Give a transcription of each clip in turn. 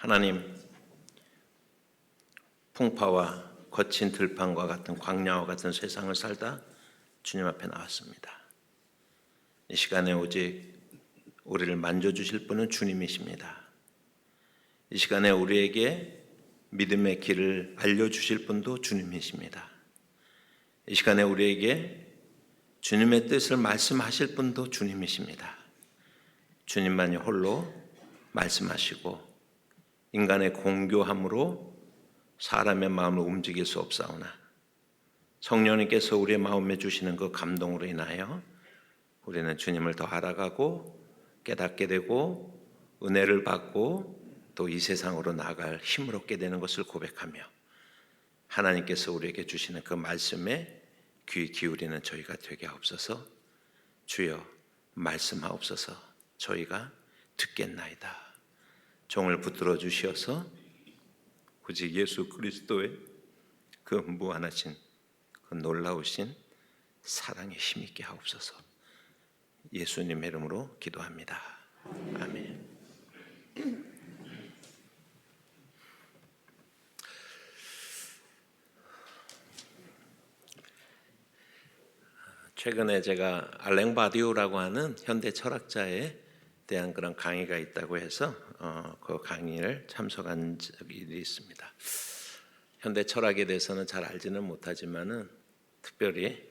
하나님, 풍파와 거친 들판과 같은 광야와 같은 세상을 살다 주님 앞에 나왔습니다. 이 시간에 오직 우리를 만져주실 분은 주님이십니다. 이 시간에 우리에게 믿음의 길을 알려주실 분도 주님이십니다. 이 시간에 우리에게 주님의 뜻을 말씀하실 분도 주님이십니다. 주님만이 홀로 말씀하시고 인간의 공교함으로 사람의 마음을 움직일 수 없사오나 성령님께서 우리의 마음에 주시는 그 감동으로 인하여 우리는 주님을 더 알아가고 깨닫게 되고 은혜를 받고 또 이 세상으로 나아갈 힘을 얻게 되는 것을 고백하며 하나님께서 우리에게 주시는 그 말씀에 귀 기울이는 저희가 되게 하옵소서. 주여 말씀하옵소서. 저희가 듣겠나이다. 종을 붙들어 주시어서 오직 예수 그리스도의 그 무한하신 그 놀라우신 사랑에 힘있게 하옵소서. 예수님의 이름으로 기도합니다. 아멘. 최근에 제가 알랭 바디우라고 하는 현대 철학자에 대한 그런 강의가 있다고 해서 그 강의를 참석한 적이 있습니다. 현대 철학에 대해서는 잘 알지는 못하지만은 특별히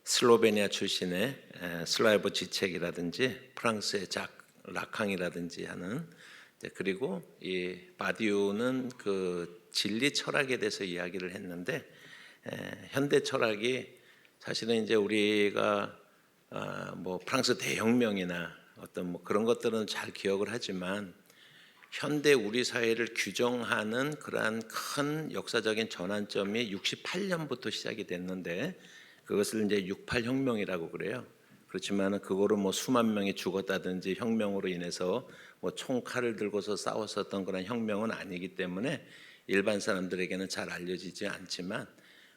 슬로베니아 출신의 슬라이브 지책이라든지 프랑스의 작 라캉이라든지 하는, 그리고 이 바디우는 그 진리 철학에 대해서 이야기를 했는데, 현대 철학이 사실은 이제 우리가 뭐 프랑스 대혁명이나 어떤 뭐 그런 것들은 잘 기억을 하지만 현대 우리 사회를 규정하는 그러한 큰 역사적인 전환점이 68년부터 시작이 됐는데 그것을 이제 68혁명이라고 그래요. 그렇지만 그거로 뭐 수만 명이 죽었다든지 혁명으로 인해서 뭐 총칼을 들고서 싸웠었던 그런 혁명은 아니기 때문에 일반 사람들에게는 잘 알려지지 않지만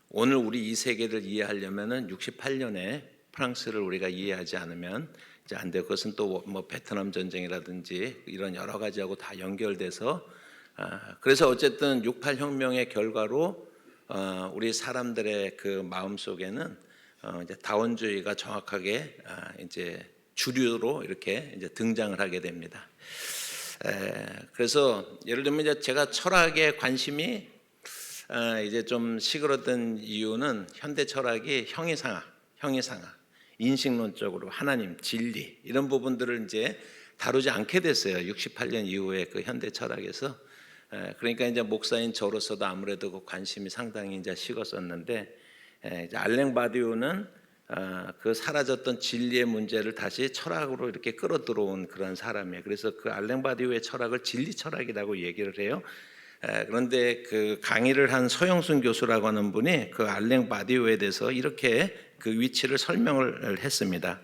오늘 우리 이 세계를 이해하려면은 68년에 프랑스를 우리가 이해하지 않으면 이제 안 될 것은 또 뭐 베트남 전쟁이라든지 이런 여러 가지하고 다 연결돼서 그래서 어쨌든 68혁명의 결과로 우리 사람들의 그 마음 속에는 이제 다원주의가 정확하게 이제 주류로 이렇게 이제 등장을 하게 됩니다. 그래서 예를 들면 이제 제가 철학에 관심이 이제 좀 시그러든 이유는 현대 철학이 형이상학, 인식론적으로 하나님, 진리 이런 부분들을 이제 다루지 않게 됐어요. 68년 이후에 그 현대 철학에서. 그러니까 이제 목사인 저로서도 아무래도 그 관심이 상당히 이제 식었었는데, 이제 알랭 바디우는 그 사라졌던 진리의 문제를 다시 철학으로 이렇게 끌어들어온 그런 사람이에요. 그래서 그 알랭 바디우의 철학을 진리 철학이라고 얘기를 해요. 그런데 그 강의를 한 서영순 교수라고 하는 분이 그 알랭 바디우에 대해서 이렇게 그 위치를 설명을 했습니다.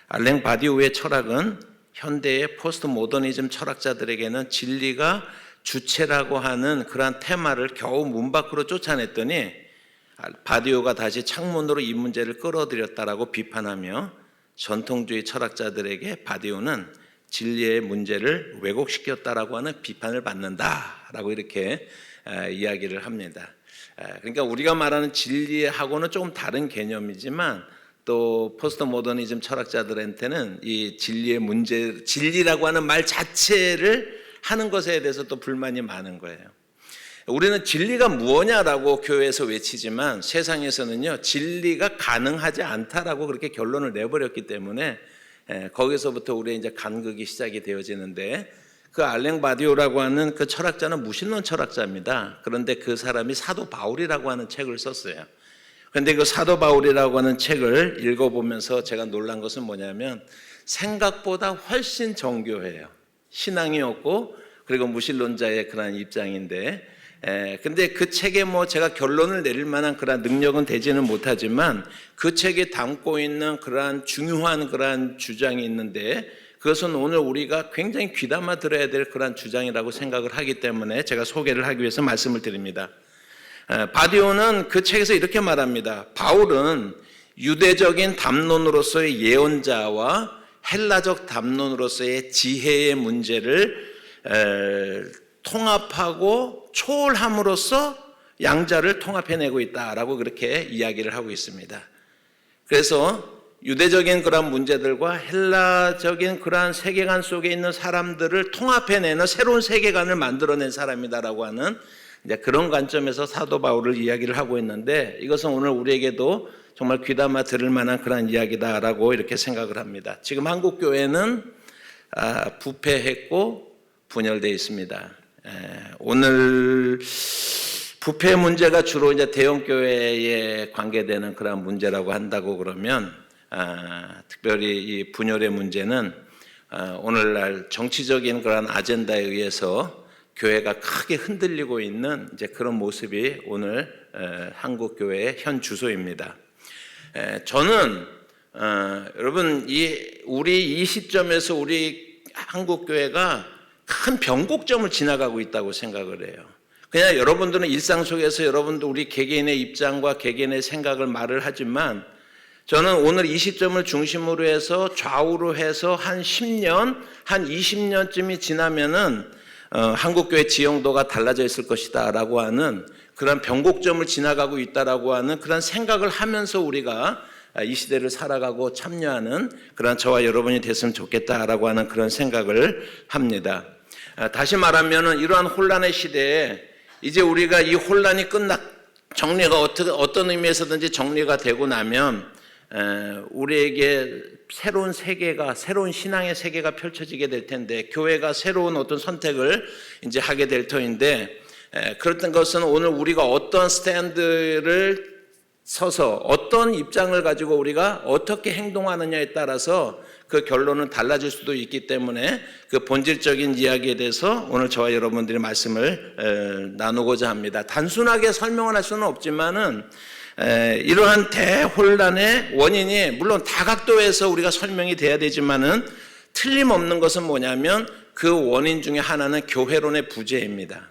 알랭 바디우의 철학은 현대의 포스트 모더니즘 철학자들에게는 진리가 주체라고 하는 그러한 테마를 겨우 문 밖으로 쫓아냈더니 바디우가 다시 창문으로 이 문제를 끌어들였다라고 비판하며 전통주의 철학자들에게 바디우는 진리의 문제를 왜곡시켰다라고 하는 비판을 받는다라고 이렇게 이야기를 합니다. 그러니까 우리가 말하는 진리하고는 조금 다른 개념이지만 또 포스트 모더니즘 철학자들한테는 이 진리의 문제, 진리라고 하는 말 자체를 하는 것에 대해서 또 불만이 많은 거예요. 우리는 진리가 무엇냐라고 교회에서 외치지만 세상에서는요, 진리가 가능하지 않다라고 그렇게 결론을 내버렸기 때문에 거기서부터 우리의 이제 간극이 시작이 되어지는데, 그 알랭 바디우라고 하는 그 철학자는 무신론 철학자입니다. 그런데 그 사람이 사도 바울이라고 하는 책을 썼어요. 그런데 그 사도 바울이라고 하는 책을 읽어보면서 제가 놀란 것은 뭐냐면 생각보다 훨씬 정교해요. 신앙이 없고 그리고 무신론자의 그런 입장인데, 근데 그 책에 뭐 제가 결론을 내릴 만한 그런 능력은 되지는 못하지만 그 책에 담고 있는 그러한 중요한 그러한 주장이 있는데 그것은 오늘 우리가 굉장히 귀담아 들어야 될 그러한 주장이라고 생각을 하기 때문에 제가 소개를 하기 위해서 말씀을 드립니다. 바디우는 그 책에서 이렇게 말합니다. 바울은 유대적인 담론으로서의 예언자와 헬라적 담론으로서의 지혜의 문제를 통합하고 초월함으로써 양자를 통합해내고 있다라고 그렇게 이야기를 하고 있습니다. 그래서 유대적인 그런 문제들과 헬라적인 그러한 세계관 속에 있는 사람들을 통합해내는 새로운 세계관을 만들어낸 사람이다라고 하는 이제 그런 관점에서 사도 바울을 이야기를 하고 있는데, 이것은 오늘 우리에게도 정말 귀담아 들을 만한 그런 이야기다라고 이렇게 생각을 합니다. 지금 한국 교회는 부패했고 분열되어 있습니다. 오늘 부패 문제가 주로 이제 대형 교회에 관계되는 그런 문제라고 한다고 그러면, 특별히 이 분열의 문제는 오늘날 정치적인 그런 아젠다에 의해서 교회가 크게 흔들리고 있는 이제 그런 모습이 오늘 한국 교회의 현 주소입니다. 저는 여러분 우리 이 시점에서 우리 한국 교회가 큰 변곡점을 지나가고 있다고 생각을 해요. 그냥 여러분들은 일상 속에서 여러분도 우리 개개인의 입장과 개개인의 생각을 말을 하지만, 저는 오늘 이 시점을 중심으로 해서 좌우로 해서 한 10년, 한 20년쯤이 지나면은 한국교회 지형도가 달라져 있을 것이다 라고 하는 그런 변곡점을 지나가고 있다라고 하는 그런 생각을 하면서 우리가 이 시대를 살아가고 참여하는 그런 저와 여러분이 됐으면 좋겠다라고 하는 그런 생각을 합니다. 다시 말하면은 이러한 혼란의 시대에 이제 우리가 이 혼란이 정리가 어떤 의미에서든지 정리가 되고 나면 우리에게 새로운 세계가, 새로운 신앙의 세계가 펼쳐지게 될 텐데, 교회가 새로운 어떤 선택을 이제 하게 될 터인데, 그랬던 것은 오늘 우리가 어떤 스탠드를 서서 어떤 입장을 가지고 우리가 어떻게 행동하느냐에 따라서 그 결론은 달라질 수도 있기 때문에 그 본질적인 이야기에 대해서 오늘 저와 여러분들이 말씀을 나누고자 합니다. 단순하게 설명을 할 수는 없지만은 이러한 대혼란의 원인이 물론 다각도에서 우리가 설명이 돼야 되지만은 틀림없는 것은 뭐냐면 그 원인 중에 하나는 교회론의 부재입니다.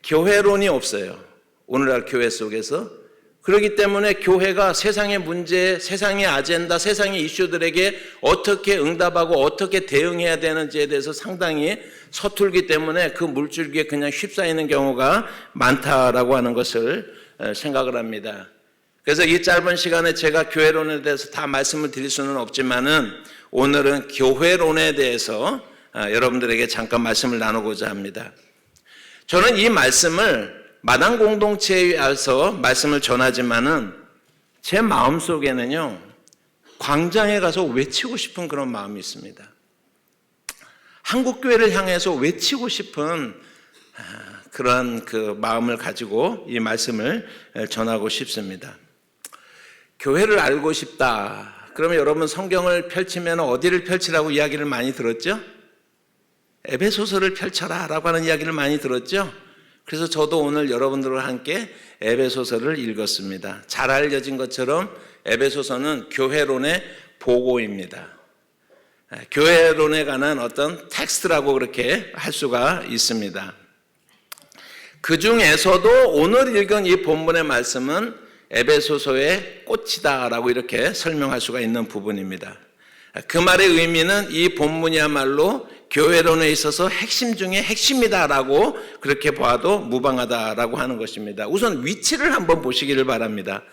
교회론이 없어요, 오늘날 교회 속에서. 그렇기 때문에 교회가 세상의 문제, 세상의 아젠다, 세상의 이슈들에게 어떻게 응답하고 어떻게 대응해야 되는지에 대해서 상당히 서툴기 때문에 그 물줄기에 그냥 휩싸이는 경우가 많다라고 하는 것을 생각을 합니다. 그래서 이 짧은 시간에 제가 교회론에 대해서 다 말씀을 드릴 수는 없지만은 오늘은 교회론에 대해서 여러분들에게 잠깐 말씀을 나누고자 합니다. 저는 이 말씀을 마당 공동체에 와서 말씀을 전하지만은 제 마음속에는요, 광장에 가서 외치고 싶은 그런 마음이 있습니다. 한국교회를 향해서 외치고 싶은 그런 그 마음을 가지고 이 말씀을 전하고 싶습니다. 교회를 알고 싶다. 그러면 여러분 성경을 펼치면 어디를 펼치라고 이야기를 많이 들었죠? 에베소서를 펼쳐라 라고 하는 이야기를 많이 들었죠? 그래서 저도 오늘 여러분들과 함께 에베소서를 읽었습니다. 잘 알려진 것처럼 에베소서는 교회론의 보고입니다. 교회론에 관한 어떤 텍스트라고 그렇게 할 수가 있습니다. 그 중에서도 오늘 읽은 이 본문의 말씀은 에베소서의 꽃이다라고 이렇게 설명할 수가 있는 부분입니다. 그 말의 의미는 이 본문이야말로 교회론에 있어서 핵심 중에 핵심이다라고 그렇게 봐도 무방하다라고 하는 것입니다. 우선 위치를 한번 보시기를 바랍니다.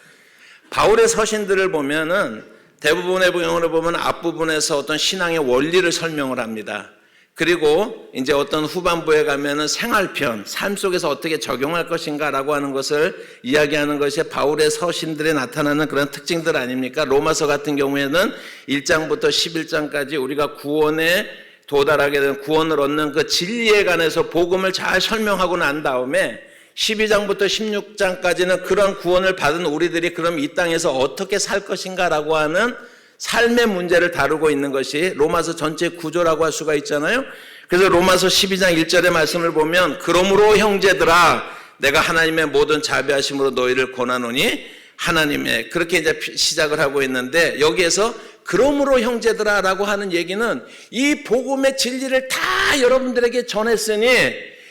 바울의 서신들을 보면은 대부분의 부형으로 보면 앞부분에서 어떤 신앙의 원리를 설명을 합니다. 그리고 이제 어떤 후반부에 가면은 생활편, 삶 속에서 어떻게 적용할 것인가라고 하는 것을 이야기하는 것이 바울의 서신들에 나타나는 그런 특징들 아닙니까? 로마서 같은 경우에는 1장부터 11장까지 우리가 구원에 도달하게 되는, 구원을 얻는 그 진리에 관해서 복음을 잘 설명하고 난 다음에 12장부터 16장까지는 그런 구원을 받은 우리들이 그럼 이 땅에서 어떻게 살 것인가라고 하는 삶의 문제를 다루고 있는 것이 로마서 전체 구조라고 할 수가 있잖아요. 그래서 로마서 12장 1절의 말씀을 보면, 그러므로 형제들아 내가 하나님의 모든 자비하심으로 너희를 권하노니, 하나님의, 그렇게 이제 시작을 하고 있는데, 여기에서 그러므로 형제들아 라고 하는 얘기는 이 복음의 진리를 다 여러분들에게 전했으니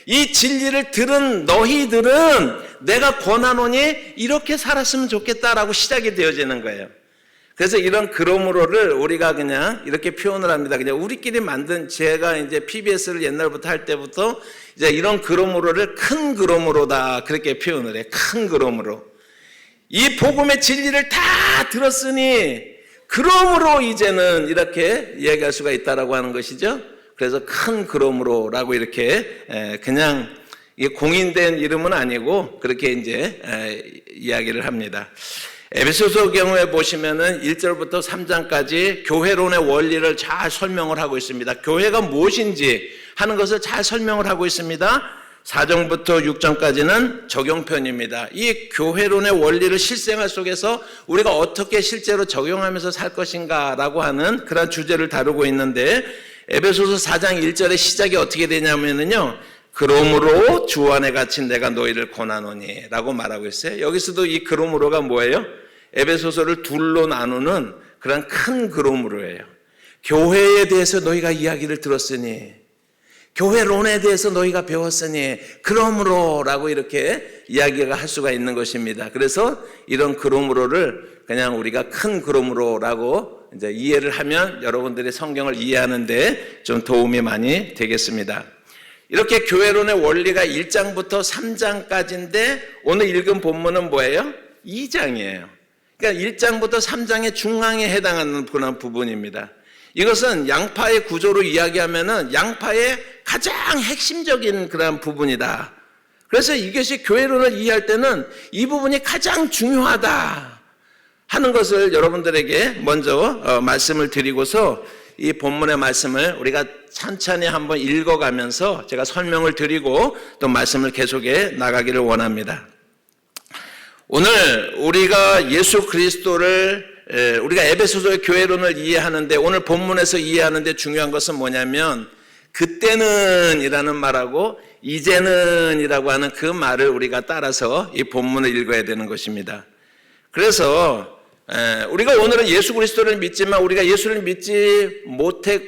이 진리를 들은 너희들은 내가 권하노니 이렇게 살았으면 좋겠다라고 시작이 되어지는 거예요. 그래서 이런 그러므로를 우리가 그냥 이렇게 표현을 합니다. 그냥 우리끼리 만든, 제가 이제 PBS를 옛날부터 할 때부터 이제 이런 그러므로를 큰 그러므로다 그렇게 표현을 해. 큰 그러므로. 이 복음의 진리를 다 들었으니 그러므로 이제는 이렇게 이야기할 수가 있다라고 하는 것이죠. 그래서 큰 그러므로라고 이렇게 그냥 공인된 이름은 아니고 그렇게 이제 이야기를 합니다. 에베소서 경우에 보시면은 1절부터 3장까지 교회론의 원리를 잘 설명을 하고 있습니다. 교회가 무엇인지 하는 것을 잘 설명을 하고 있습니다. 4장부터 6장까지는 적용편입니다. 이 교회론의 원리를 실생활 속에서 우리가 어떻게 실제로 적용하면서 살 것인가라고 하는 그런 주제를 다루고 있는데, 에베소서 4장 1절의 시작이 어떻게 되냐면요, 그러므로 주 안에 갇힌 내가 너희를 권하노니 라고 말하고 있어요. 여기서도 이 그러므로가 뭐예요? 에베소서를 둘로 나누는 그런 큰 그러므로예요. 교회에 대해서 너희가 이야기를 들었으니, 교회론에 대해서 너희가 배웠으니 그러므로 라고 이렇게 이야기가 할 수가 있는 것입니다. 그래서 이런 그러므로를 그냥 우리가 큰 그러므로라고 이제 이해를 하면 여러분들이 성경을 이해하는데 좀 도움이 많이 되겠습니다. 이렇게 교회론의 원리가 1장부터 3장까지인데 오늘 읽은 본문은 뭐예요? 2장이에요. 그러니까 1장부터 3장의 중앙에 해당하는 그런 부분입니다. 이것은 양파의 구조로 이야기하면은 양파의 가장 핵심적인 그런 부분이다. 그래서 이것이 교회론을 이해할 때는 이 부분이 가장 중요하다 하는 것을 여러분들에게 먼저 말씀을 드리고서 이 본문의 말씀을 우리가 천천히 한번 읽어가면서 제가 설명을 드리고 또 말씀을 계속해 나가기를 원합니다. 오늘 우리가 예수 그리스도를 우리가 에베소서의 교회론을 이해하는데, 오늘 본문에서 이해하는데 중요한 것은 뭐냐면 그때는 이라는 말하고 이제는 이라고 하는 그 말을 우리가 따라서 이 본문을 읽어야 되는 것입니다. 그래서 우리가 오늘은 예수 그리스도를 믿지만 우리가 예수를 믿지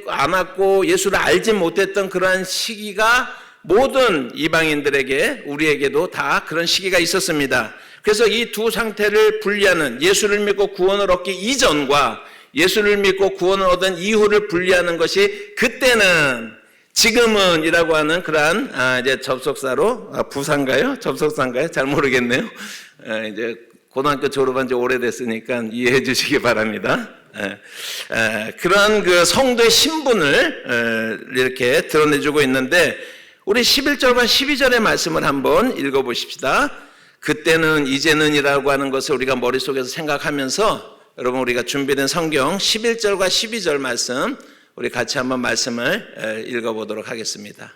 않았고 예수를 알지 못했던 그러한 시기가 모든 이방인들에게, 우리에게도 다 그런 시기가 있었습니다. 그래서 이 두 상태를 분리하는, 예수를 믿고 구원을 얻기 이전과 예수를 믿고 구원을 얻은 이후를 분리하는 것이 그때는, 지금은 이라고 하는 그러한 이제 접속사로, 부사인가요? 접속사인가요? 잘 모르겠네요. 이제 고등학교 졸업한 지 오래됐으니까 이해해 주시기 바랍니다. 그러한 그 성도의 신분을 이렇게 드러내주고 있는데, 우리 11절과 12절의 말씀을 한번 읽어보십시다. 그때는 이제는이라고 하는 것을 우리가 머릿속에서 생각하면서 여러분 우리가 준비된 성경 11절과 12절 말씀 우리 같이 한번 말씀을 읽어보도록 하겠습니다.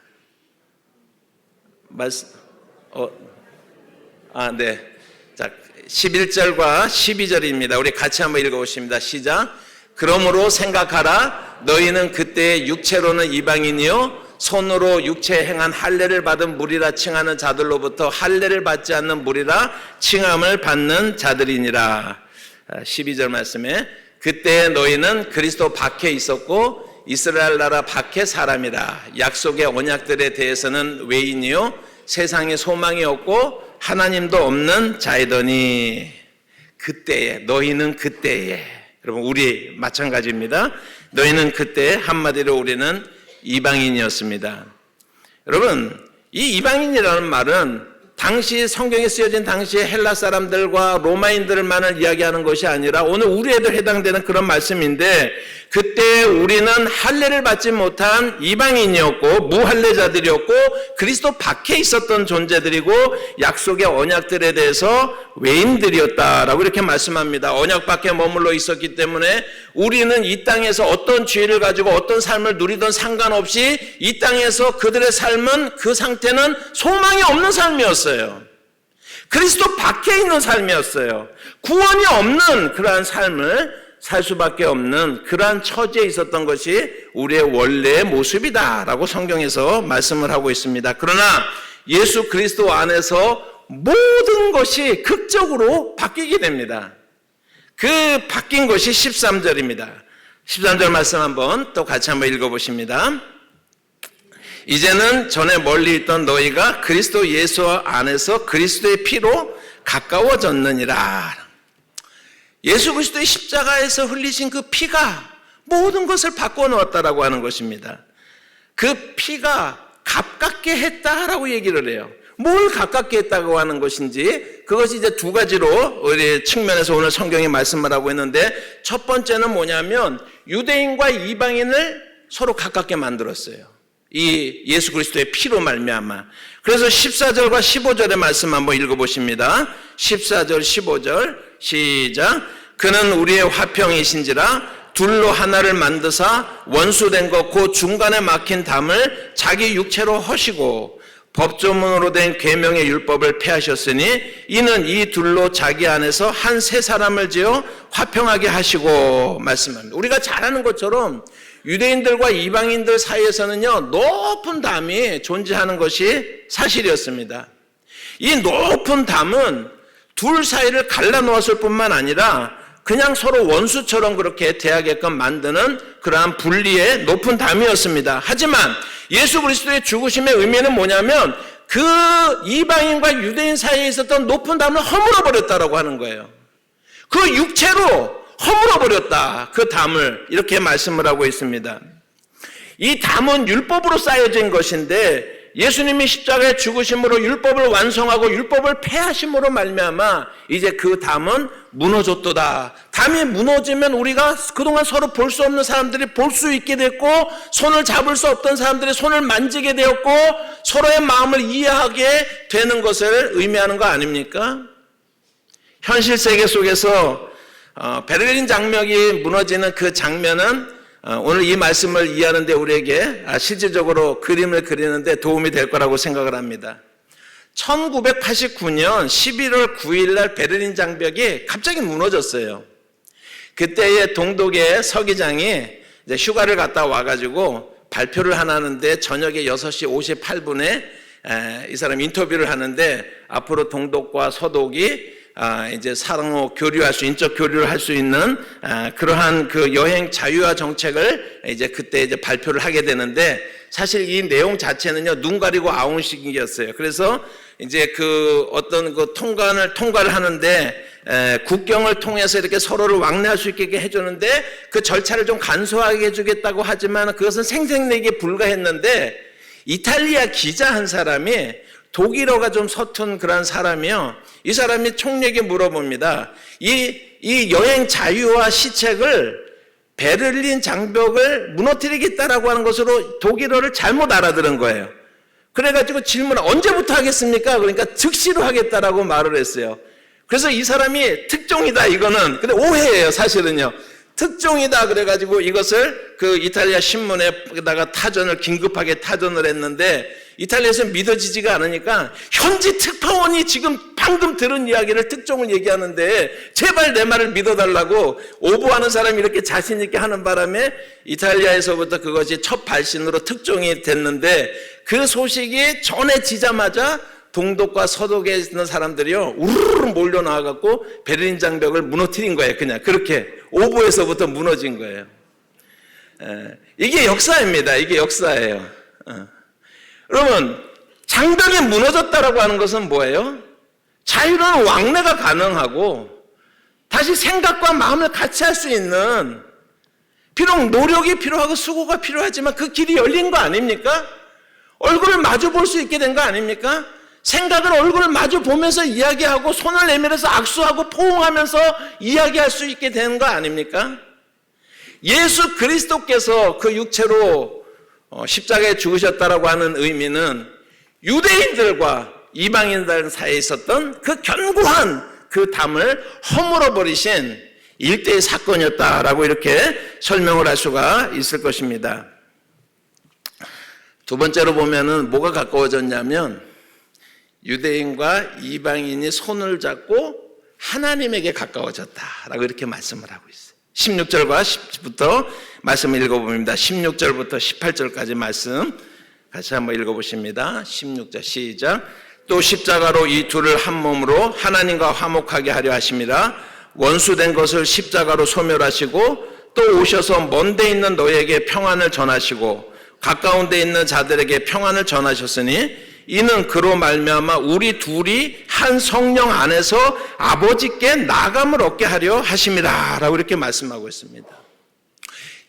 네. 자, 11절과 12절입니다. 우리 같이 한번 읽어보십니다. 시작. 그러므로 생각하라. 너희는 그때 육체로는 이방인이요 손으로 육체에 행한 할례를 받은 무리라 칭하는 자들로부터 할례를 받지 않는 무리라 칭함을 받는 자들이니라. 12절 말씀에 그때 너희는 그리스도 밖에 있었고 이스라엘 나라 밖에 사람이라. 약속의 언약들에 대해서는 외인이요 세상에 소망이 없고 하나님도 없는 자이더니. 그때에, 너희는 그때에, 여러분 우리 마찬가지입니다. 너희는 그때, 한마디로 우리는 이방인이었습니다. 여러분, 이 이방인이라는 말은 당시 성경에 쓰여진 당시의 헬라 사람들과 로마인들만을 이야기하는 것이 아니라 오늘 우리에도 해당되는 그런 말씀인데, 그때 우리는 할례를 받지 못한 이방인이었고 무할례자들이었고 그리스도 밖에 있었던 존재들이고 약속의 언약들에 대해서 외인들이었다라고 이렇게 말씀합니다. 언약 밖에 머물러 있었기 때문에 우리는 이 땅에서 어떤 죄를 가지고 어떤 삶을 누리던 상관없이 이 땅에서 그들의 삶은, 그 상태는 소망이 없는 삶이었어요. 그리스도 밖에 있는 삶이었어요. 구원이 없는 그러한 삶을 살 수밖에 없는 그러한 처지에 있었던 것이 우리의 원래의 모습이다라고 성경에서 말씀을 하고 있습니다. 그러나 예수 그리스도 안에서 모든 것이 극적으로 바뀌게 됩니다. 그 바뀐 것이 13절입니다. 13절 말씀 한번 또 같이 한번 읽어보십니다. 이제는 전에 멀리 있던 너희가 그리스도 예수 안에서 그리스도의 피로 가까워졌느니라. 예수 그리스도의 십자가에서 흘리신 그 피가 모든 것을 바꿔 놓았다라고 하는 것입니다. 그 피가 가깝게 했다라고 얘기를 해요. 뭘 가깝게 했다고 하는 것인지 그것이 이제 두 가지로 우리 측면에서 오늘 성경이 말씀을 하고 있는데, 첫 번째는 뭐냐면 유대인과 이방인을 서로 가깝게 만들었어요. 이 예수 그리스도의 피로 말미암아. 그래서 14절과 15절의 말씀 한번 읽어보십니다. 14절 15절 시작. 그는 우리의 화평이신지라 둘로 하나를 만드사 원수된 것 곧 중간에 막힌 담을 자기 육체로 허시고 법조문으로 된 계명의 율법을 폐하셨으니 이는 이 둘로 자기 안에서 한 세 사람을 지어 화평하게 하시고 말씀합니다. 우리가 잘 아는 것처럼 유대인들과 이방인들 사이에서는요, 높은 담이 존재하는 것이 사실이었습니다. 이 높은 담은 둘 사이를 갈라놓았을 뿐만 아니라 그냥 서로 원수처럼 그렇게 대하게끔 만드는 그러한 분리의 높은 담이었습니다. 하지만 예수 그리스도의 죽으심의 의미는 뭐냐면 그 이방인과 유대인 사이에 있었던 높은 담을 허물어 버렸다라고 하는 거예요. 그 육체로 허물어 버렸다. 그 담을 이렇게 말씀을 하고 있습니다. 이 담은 율법으로 쌓여진 것인데 예수님이 십자가에 죽으심으로 율법을 완성하고 율법을 폐하심으로 말미암아 이제 그 담은 무너졌도다. 담이 무너지면 우리가 그동안 서로 볼 수 없는 사람들이 볼 수 있게 됐고, 손을 잡을 수 없던 사람들이 손을 만지게 되었고, 서로의 마음을 이해하게 되는 것을 의미하는 거 아닙니까? 현실 세계 속에서 베를린 장벽이 무너지는 그 장면은 오늘 이 말씀을 이해하는 데 우리에게 실질적으로 그림을 그리는데 도움이 될 거라고 생각을 합니다. 1989년 11월 9일 날 베를린 장벽이 갑자기 무너졌어요. 그때의 동독의 서기장이 이제 휴가를 갔다 와가지고 발표를 하는데 저녁에 6시 58분에 이 사람 인터뷰를 하는데 앞으로 동독과 서독이 이제 상호 교류할 수, 인적 교류를 할 수 있는 그러한 그 여행 자유화 정책을 이제 그때 이제 발표를 하게 되는데, 사실 이 내용 자체는요, 눈 가리고 아웅식이었어요. 그래서 이제 그 어떤 그 통과를 하는데 국경을 통해서 이렇게 서로를 왕래할 수 있게 해주는데 그 절차를 좀 간소하게 해주겠다고 하지만 그것은 생색내기에 불과했는데, 이탈리아 기자 한 사람이 독일어가 좀 서툰 그런 사람이요. 이 사람이 총리에게 물어봅니다. 이 여행 자유화 시책을 베를린 장벽을 무너뜨리겠다라고 하는 것으로 독일어를 잘못 알아들은 거예요. 그래가지고 질문을 언제부터 하겠습니까? 그러니까 즉시로 하겠다라고 말을 했어요. 그래서 이 사람이 특종이다 이거는, 근데 오해예요 사실은요. 특종이다 그래가지고 이것을 그 이탈리아 신문에다가 긴급하게 타전을 했는데 이탈리아에서 믿어지지가 않으니까 현지 특파원이 지금 방금 들은 이야기를 특종을 얘기하는데 제발 내 말을 믿어달라고 오보하는 사람이 이렇게 자신 있게 하는 바람에 이탈리아에서부터 그것이 첫 발신으로 특종이 됐는데, 그 소식이 전해지자마자 동독과 서독에 있는 사람들이요 우르르 몰려 나와갖고 베를린 장벽을 무너뜨린 거예요. 그냥 그렇게 오보에서부터 무너진 거예요. 이게 역사입니다. 이게 역사예요. 여러분, 장벽이 무너졌다라고 하는 것은 뭐예요? 자유로운 왕래가 가능하고 다시 생각과 마음을 같이 할 수 있는, 비록 노력이 필요하고 수고가 필요하지만 그 길이 열린 거 아닙니까? 얼굴을 마주 볼 수 있게 된 거 아닙니까? 생각을 얼굴을 마주 보면서 이야기하고 손을 내밀어서 악수하고 포옹하면서 이야기할 수 있게 되는 거 아닙니까? 예수 그리스도께서 그 육체로 십자가에 죽으셨다라고 하는 의미는 유대인들과 이방인들 사이에 있었던 그 견고한 그 담을 허물어 버리신 일대의 사건이었다라고 이렇게 설명을 할 수가 있을 것입니다. 두 번째로 보면은 뭐가 가까워졌냐면 유대인과 이방인이 손을 잡고 하나님에게 가까워졌다라고 이렇게 말씀을 하고 있어요. 16절과 10절부터 말씀을 읽어봅니다. 16절부터 18절까지 말씀 같이 한번 읽어보십니다. 16절 시작. 또 십자가로 이 둘을 한 몸으로 하나님과 화목하게 하려 하심이라. 원수된 것을 십자가로 소멸하시고 또 오셔서 먼 데 있는 너희에게 평안을 전하시고 가까운 데 있는 자들에게 평안을 전하셨으니 이는 그로 말미암아 우리 둘이 한 성령 안에서 아버지께 나감을 얻게 하려 하심이라 라고 이렇게 말씀하고 있습니다.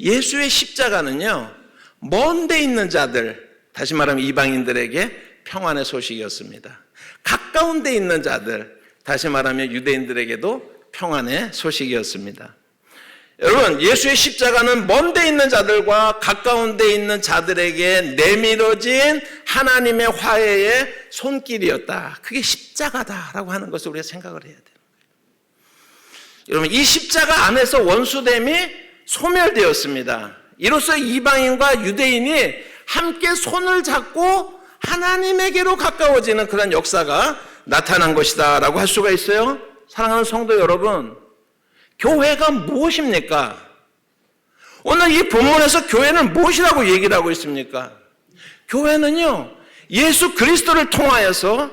예수의 십자가는요, 먼 데 있는 자들, 다시 말하면 이방인들에게 평안의 소식이었습니다. 가까운 데 있는 자들, 다시 말하면 유대인들에게도 평안의 소식이었습니다. 여러분, 예수의 십자가는 먼 데 있는 자들과 가까운 데 있는 자들에게 내밀어진 하나님의 화해의 손길이었다. 그게 십자가다라고 하는 것을 우리가 생각을 해야 돼요. 여러분, 이 십자가 안에서 원수됨이 소멸되었습니다. 이로써 이방인과 유대인이 함께 손을 잡고 하나님에게로 가까워지는 그런 역사가 나타난 것이다 라고 할 수가 있어요. 사랑하는 성도 여러분, 교회가 무엇입니까? 오늘 이 본문에서 교회는 무엇이라고 얘기를 하고 있습니까? 교회는요, 예수 그리스도를 통하여서,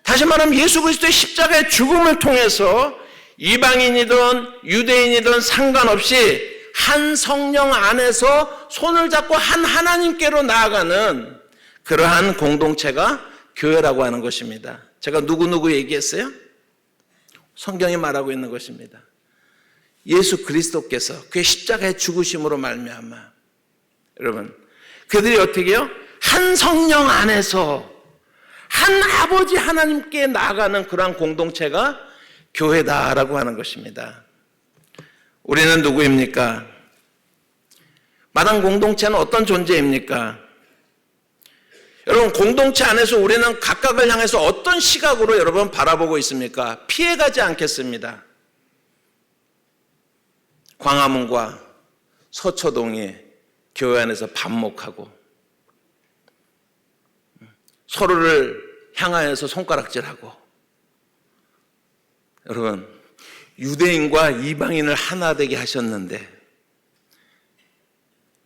다시 말하면 예수 그리스도의 십자가의 죽음을 통해서 이방인이든 유대인이든 상관없이 한 성령 안에서 손을 잡고 한 하나님께로 나아가는 그러한 공동체가 교회라고 하는 것입니다. 제가 누구누구 얘기했어요? 성경이 말하고 있는 것입니다. 예수 그리스도께서 그의 십자가의 죽으심으로 말미암아, 여러분, 그들이 어떻게 해요? 한 성령 안에서 한 아버지 하나님께 나아가는 그러한 공동체가 교회다라고 하는 것입니다. 우리는 누구입니까? 마당 공동체는 어떤 존재입니까? 여러분, 공동체 안에서 우리는 각각을 향해서 어떤 시각으로 여러분 바라보고 있습니까? 피해가지 않겠습니다. 광화문과 서초동이 교회 안에서 반목하고 서로를 향하여서 손가락질하고, 여러분, 유대인과 이방인을 하나 되게 하셨는데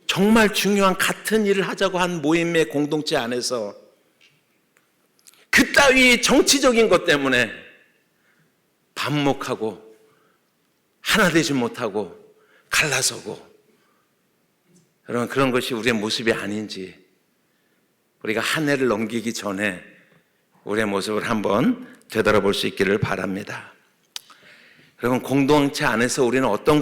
정말 중요한 같은 일을 하자고 한 모임의 공동체 안에서 그따위 정치적인 것 때문에 반목하고 하나 되지 못하고 갈라서고, 여러분, 그런 것이 우리의 모습이 아닌지 우리가 한 해를 넘기기 전에 우리의 모습을 한번 되돌아볼 수 있기를 바랍니다. 여러분, 공동체 안에서 우리는 어떤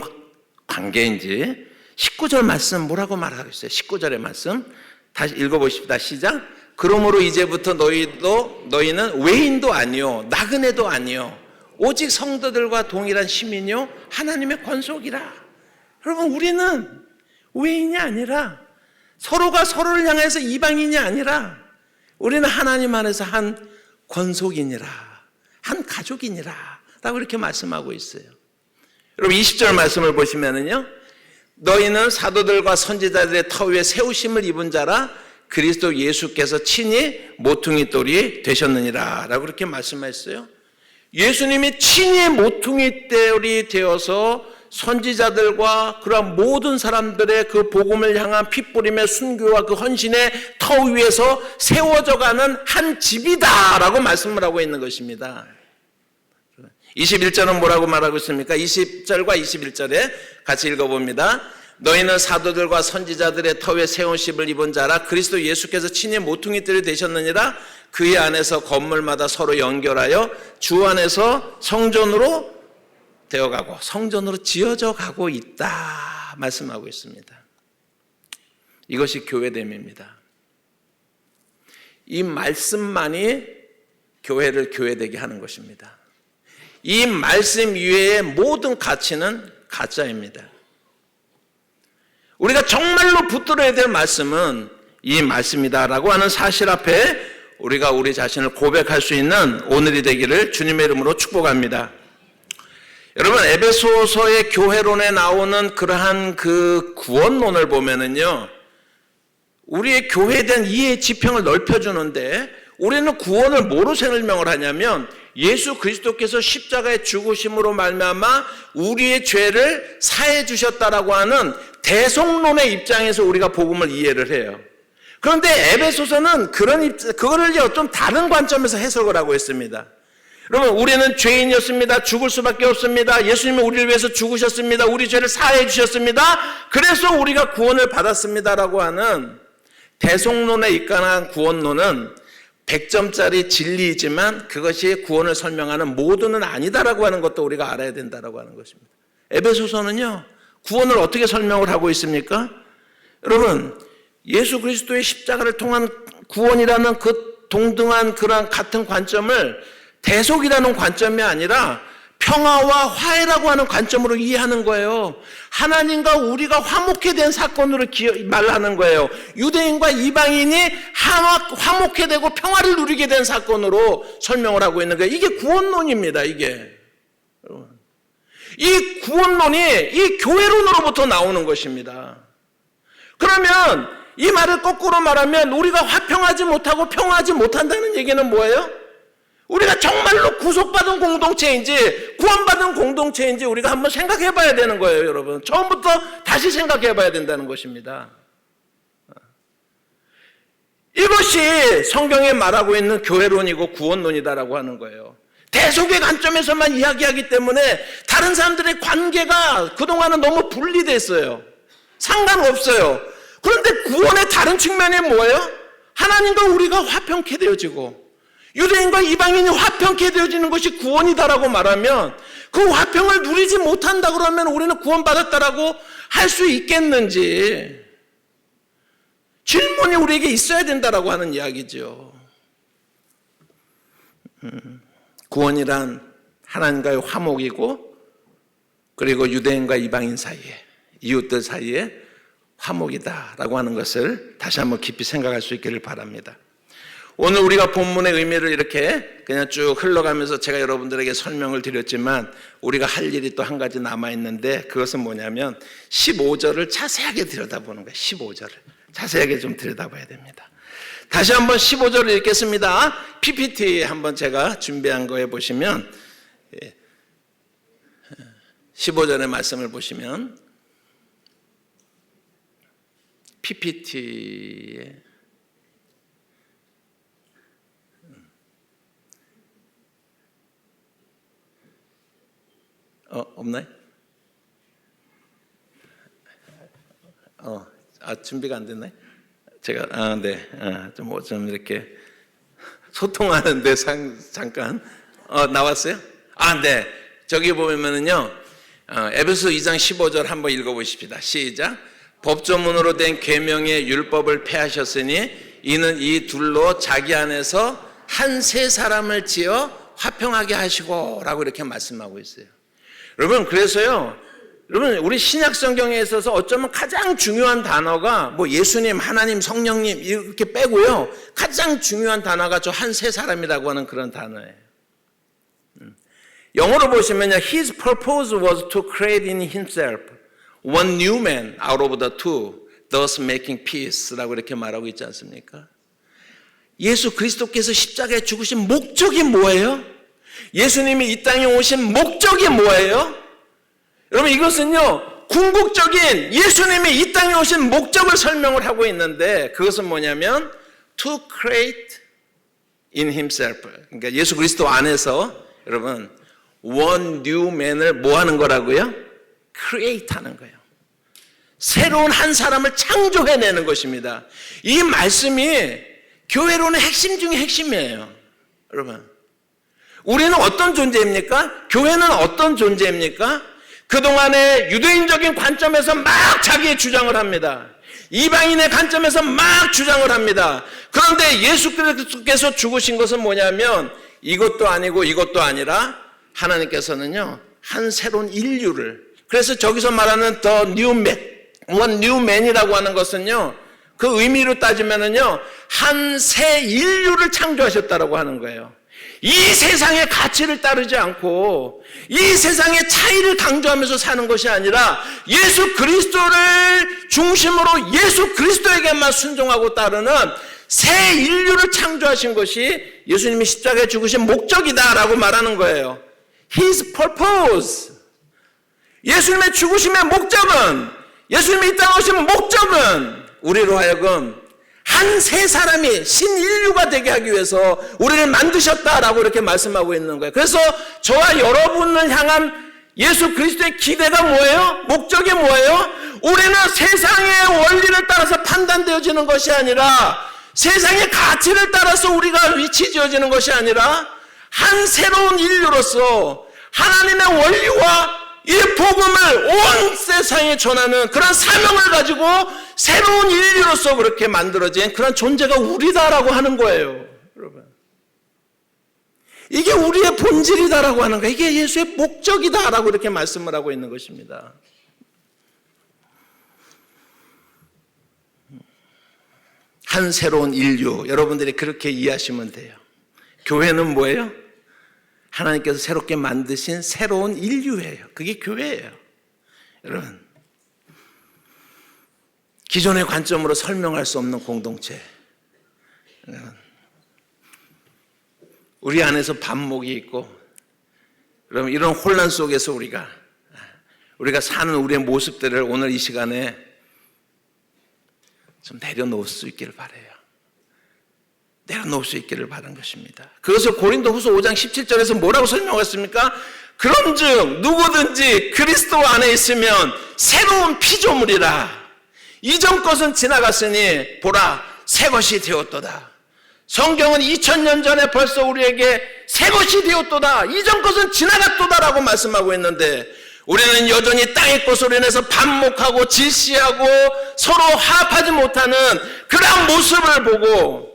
관계인지 19절 말씀 뭐라고 말하고 있어요? 19절의 말씀 다시 읽어보십시다. 시작. 그러므로 이제부터 너희는 외인도 아니요 나그네도 아니요 오직 성도들과 동일한 시민이요 하나님의 권속이라. 여러분, 우리는 외인이 아니라, 서로가 서로를 향해서 이방인이 아니라, 우리는 하나님 안에서 한 권속이니라, 한 가족이니라 라고 이렇게 말씀하고 있어요. 여러분, 20절 말씀을 보시면은요, 너희는 사도들과 선지자들의 터 위에 세우심을 입은 자라 그리스도 예수께서 친히 모퉁이 돌이 되셨느니라 라고 그렇게 말씀하셨어요. 예수님이 친히 모퉁이 돌이 되어서 선지자들과 그러한 모든 사람들의 그 복음을 향한 핏부림의 순교와 그 헌신의 터 위에서 세워져 가는 한 집이다라고 말씀을 하고 있는 것입니다. 21절은 뭐라고 말하고 있습니까? 20절과 21절에 같이 읽어봅니다. 너희는 사도들과 선지자들의 터 위에 세우심을 입은 자라 그리스도 예수께서 친히 모퉁이들이 되셨느니라. 그의 안에서 건물마다 서로 연결하여 주 안에서 성전으로 되어가고 성전으로 지어져 가고 있다 말씀하고 있습니다. 이것이 교회됨입니다. 이 말씀만이 교회를 교회되게 하는 것입니다. 이 말씀 위에 모든 가치는 가짜입니다. 우리가 정말로 붙들어야 될 말씀은 이 말씀이다라고 하는 사실 앞에 우리가 우리 자신을 고백할 수 있는 오늘이 되기를 주님의 이름으로 축복합니다. 여러분, 에베소서의 교회론에 나오는 그러한 그 구원론을 보면은요, 우리의 교회에 대한 이해의 지평을 넓혀주는데, 우리는 구원을 뭐로 설명을 하냐면 예수 그리스도께서 십자가의 죽으심으로 말미암아 우리의 죄를 사해 주셨다라고 하는 대속론의 입장에서 우리가 복음을 이해를 해요. 그런데 에베소서는 그거를 좀 다른 관점에서 해석을 하고 있습니다. 여러분, 우리는 죄인이었습니다. 죽을 수밖에 없습니다. 예수님은 우리를 위해서 죽으셨습니다. 우리 죄를 사해 주셨습니다. 그래서 우리가 구원을 받았습니다라고 하는 대속론에 입각한 구원론은 100점짜리 진리이지만 그것이 구원을 설명하는 모두는 아니다라고 하는 것도 우리가 알아야 된다라고 하는 것입니다. 에베소서는요, 구원을 어떻게 설명을 하고 있습니까? 여러분, 예수 그리스도의 십자가를 통한 구원이라는 그 동등한 그런 같은 관점을 대속이라는 관점이 아니라 평화와 화해라고 하는 관점으로 이해하는 거예요. 하나님과 우리가 화목해 된 사건으로 말하는 거예요. 유대인과 이방인이 화목해 되고 평화를 누리게 된 사건으로 설명을 하고 있는 거예요. 이게 구원론입니다. 이게 이 구원론이 이 교회론으로부터 나오는 것입니다. 그러면 이 말을 거꾸로 말하면 우리가 화평하지 못하고 평화하지 못한다는 얘기는 뭐예요? 우리가 정말로 구속받은 공동체인지 구원받은 공동체인지 우리가 한번 생각해 봐야 되는 거예요, 여러분. 처음부터 다시 생각해 봐야 된다는 것입니다. 이것이 성경에 말하고 있는 교회론이고 구원론이다라고 하는 거예요. 대속의 관점에서만 이야기하기 때문에 다른 사람들의 관계가 그동안은 너무 분리됐어요. 상관없어요. 그런데 구원의 다른 측면이 뭐예요? 하나님과 우리가 화평케 되어지고 유대인과 이방인이 화평케 되어지는 것이 구원이다라고 말하면 그 화평을 누리지 못한다 그러면 우리는 구원받았다라고 할 수 있겠는지 질문이 우리에게 있어야 된다라고 하는 이야기죠. 구원이란 하나님과의 화목이고 그리고 유대인과 이방인 사이에 이웃들 사이에 화목이다라고 하는 것을 다시 한번 깊이 생각할 수 있기를 바랍니다. 오늘 우리가 본문의 의미를 이렇게 그냥 쭉 흘러가면서 제가 여러분들에게 설명을 드렸지만 우리가 할 일이 또 한 가지 남아있는데 그것은 뭐냐면 15절을 자세하게 들여다보는 거예요. 15절을 자세하게 좀 들여다봐야 됩니다. 다시 한번 15절을 읽겠습니다. PPT 한번 제가 준비한 거에 보시면 15절의 말씀을 보시면 PPT에 없나요? 준비가 안 됐나요? 제가 네, 좀 이렇게 소통하는데 잠깐 나왔어요? 네, 저기 보면은요, 에베소 2장 15절 한번 읽어보십시다. 시작. 법조문으로 된 계명의 율법을 폐하셨으니 이는 이 둘로 자기 안에서 한 세 사람을 지어 화평하게 하시고라고 이렇게 말씀하고 있어요. 여러분, 그래서요, 여러분, 우리 신약 성경에 있어서 어쩌면 가장 중요한 단어가 뭐 예수님, 하나님, 성령님 이렇게 빼고요, 가장 중요한 단어가 저 한 세 사람이라고 하는 그런 단어예요. 영어로 보시면요, His purpose was to create in Himself one new man out of the two, thus making peace라고 이렇게 말하고 있지 않습니까? 예수 그리스도께서 십자가에 죽으신 목적이 뭐예요? 예수님이 이 땅에 오신 목적이 뭐예요? 여러분, 이것은요, 궁극적인 예수님이 이 땅에 오신 목적을 설명을 하고 있는데 그것은 뭐냐면 to create in himself, 그러니까 예수 그리스도 안에서 여러분 one new man을 뭐 하는 거라고요? create 하는 거예요. 새로운 한 사람을 창조해내는 것입니다. 이 말씀이 교회론의 핵심 중에 핵심이에요. 여러분, 우리는 어떤 존재입니까? 교회는 어떤 존재입니까? 그동안의 유대인적인 관점에서 막 자기의 주장을 합니다. 이방인의 관점에서 막 주장을 합니다. 그런데 예수께서 죽으신 것은 뭐냐면 이것도 아니고 이것도 아니라 하나님께서는요, 한 새로운 인류를, 그래서 저기서 말하는 the new man, one new man이라고 하는 것은요, 그 의미로 따지면은요, 한 새 인류를 창조하셨다라고 하는 거예요. 이 세상의 가치를 따르지 않고 이 세상의 차이를 강조하면서 사는 것이 아니라 예수 그리스도를 중심으로 예수 그리스도에게만 순종하고 따르는 새 인류를 창조하신 것이 예수님이 십자가에 죽으신 목적이다라고 말하는 거예요. His purpose. 예수님의 죽으심의 목적은, 예수님이 이 땅에 오신 목적은 우리로 하여금 한 세 사람이 신인류가 되게 하기 위해서 우리를 만드셨다라고 이렇게 말씀하고 있는 거예요. 그래서 저와 여러분을 향한 예수 그리스도의 기대가 뭐예요? 목적이 뭐예요? 우리는 세상의 원리를 따라서 판단되어지는 것이 아니라 세상의 가치를 따라서 우리가 위치 지어지는 것이 아니라 한 새로운 인류로서 하나님의 원리와 이 복음을 온 세상에 전하는 그런 사명을 가지고 새로운 인류로서 그렇게 만들어진 그런 존재가 우리다라고 하는 거예요. 여러분, 이게 우리의 본질이다라고 하는 거예요. 이게 예수의 목적이다라고 이렇게 말씀을 하고 있는 것입니다. 한 새로운 인류, 여러분들이 그렇게 이해하시면 돼요. 교회는 뭐예요? 하나님께서 새롭게 만드신 새로운 인류예요. 그게 교회예요. 여러분, 기존의 관점으로 설명할 수 없는 공동체. 우리 안에서 반목이 있고, 여러분, 이런 혼란 속에서 우리가 사는 우리의 모습들을 오늘 이 시간에 좀 내려놓을 수 있기를 바라요. 내려놓을 수 있기를 바라는 것입니다. 그것을 고린도후서 5장 17절에서 뭐라고 설명했습니까? 그런즉 누구든지 그리스도 안에 있으면 새로운 피조물이라. 이전 것은 지나갔으니 보라 새 것이 되었도다. 성경은 2000년 전에 벌써 우리에게 새 것이 되었도다, 이전 것은 지나갔도다라고 말씀하고 있는데, 우리는 여전히 땅의 것으로 인해서 반목하고 질시하고 서로 화합하지 못하는 그러한 모습을 보고,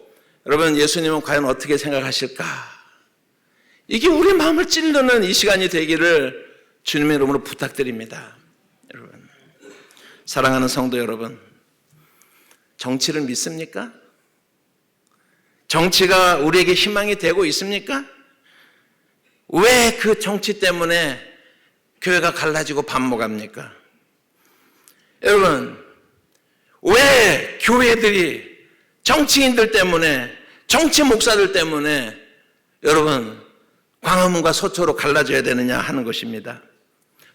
여러분, 예수님은 과연 어떻게 생각하실까? 이게 우리 마음을 찔르는 이 시간이 되기를 주님의 이름으로 부탁드립니다. 여러분, 사랑하는 성도 여러분, 정치를 믿습니까? 정치가 우리에게 희망이 되고 있습니까? 왜 그 정치 때문에 교회가 갈라지고 반목합니까? 여러분, 왜 교회들이 정치인들 때문에, 정치 목사들 때문에 여러분 광화문과 서초로 갈라져야 되느냐 하는 것입니다.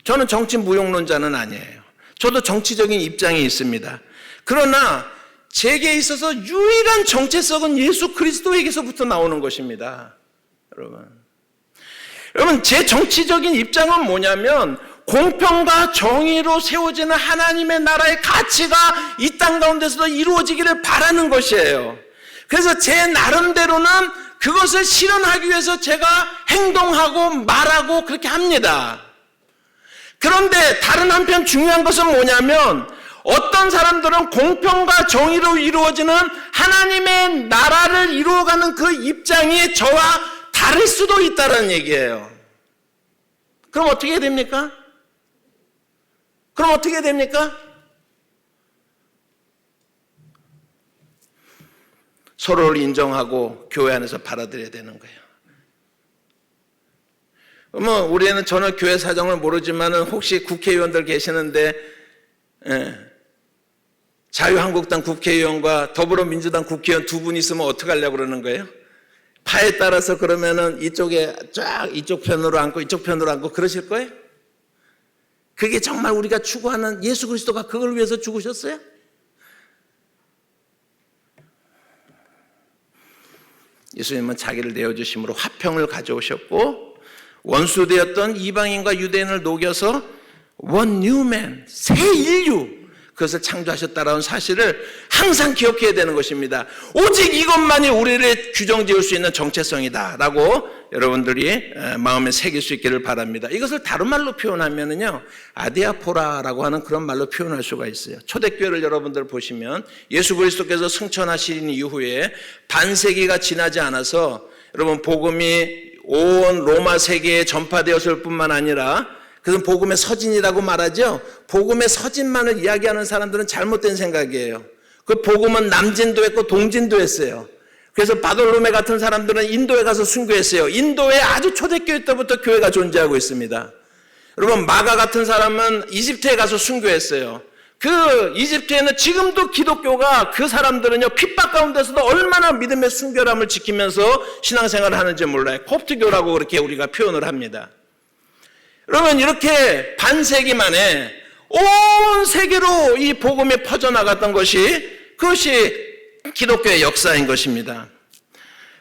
저는 정치 무용론자는 아니에요. 저도 정치적인 입장이 있습니다. 그러나 제게 있어서 유일한 정체성은 예수 그리스도에게서부터 나오는 것입니다. 여러분, 제 정치적인 입장은 뭐냐면 공평과 정의로 세워지는 하나님의 나라의 가치가 이 땅 가운데서도 이루어지기를 바라는 것이에요. 그래서 제 나름대로는 그것을 실현하기 위해서 제가 행동하고 말하고 그렇게 합니다. 그런데 다른 한편 중요한 것은 뭐냐면, 어떤 사람들은 공평과 정의로 이루어지는 하나님의 나라를 이루어가는 그 입장이 저와 다를 수도 있다는 얘기예요. 그럼 어떻게 됩니까? 서로를 인정하고 교회 안에서 받아들여야 되는 거예요. 우리는 저는 교회 사정을 모르지만은 혹시 국회의원들 계시는데, 자유한국당 국회의원과 더불어민주당 국회의원 두 분 있으면 어떻게 하려고 그러는 거예요? 파에 따라서 그러면은 이쪽에 쫙 이쪽 편으로 앉고 이쪽 편으로 앉고 그러실 거예요? 그게 정말 우리가 추구하는, 예수 그리스도가 그걸 위해서 죽으셨어요? 예수님은 자기를 내어주심으로 화평을 가져오셨고, 원수되었던 이방인과 유대인을 녹여서 one new man, 새 인류, 그것을 창조하셨다라는 사실을 항상 기억해야 되는 것입니다. 오직 이것만이 우리를 규정지을 수 있는 정체성이다라고 여러분들이 마음에 새길 수 있기를 바랍니다. 이것을 다른 말로 표현하면은요, 아디아포라라고 하는 그런 말로 표현할 수가 있어요. 초대교회를 여러분들 보시면 예수 그리스도께서 승천하신 이후에 반세기가 지나지 않아서 여러분 복음이 온 로마 세계에 전파되었을 뿐만 아니라, 그것은 복음의 서진이라고 말하죠. 복음의 서진만을 이야기하는 사람들은 잘못된 생각이에요. 그 복음은 남진도 했고 동진도 했어요. 그래서 바돌로메 같은 사람들은 인도에 가서 순교했어요. 인도에 아주 초대교회 때부터 교회가 존재하고 있습니다. 여러분, 마가 같은 사람은 이집트에 가서 순교했어요. 그 이집트에는 지금도 기독교가, 그 사람들은요 핍박 가운데서도 얼마나 믿음의 순결함을 지키면서 신앙생활을 하는지 몰라요. 콥트교라고 그렇게 우리가 표현을 합니다. 여러분, 이렇게 반세기 만에 온 세계로 이 복음이 퍼져나갔던 그것이 기독교의 역사인 것입니다.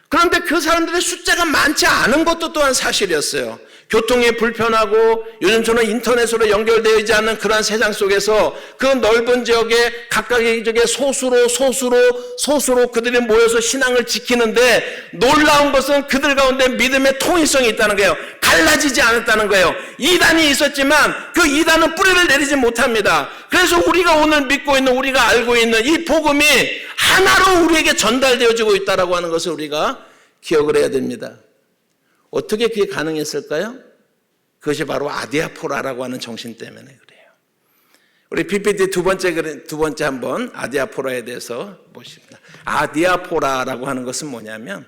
그런데 그 사람들의 숫자가 많지 않은 것도 또한 사실이었어요. 교통이 불편하고 요즘처럼 인터넷으로 연결되지 않는 그러한 세상 속에서 그 넓은 지역에 각각의 지역에 소수로 그들이 모여서 신앙을 지키는데 놀라운 것은 그들 가운데 믿음의 통일성이 있다는 거예요. 갈라지지 않았다는 거예요. 이단이 있었지만 그 이단은 뿌리를 내리지 못합니다. 그래서 우리가 오늘 믿고 있는, 우리가 알고 있는 이 복음이 하나로 우리에게 전달되어지고 있다라고 하는 것을 우리가 기억을 해야 됩니다. 어떻게 그게 가능했을까요? 그것이 바로 아디아포라라고 하는 정신 때문에 그래요. 우리 PPT 두 번째 한번 아디아포라에 대해서 보십니다. 아디아포라라고 하는 것은 뭐냐면,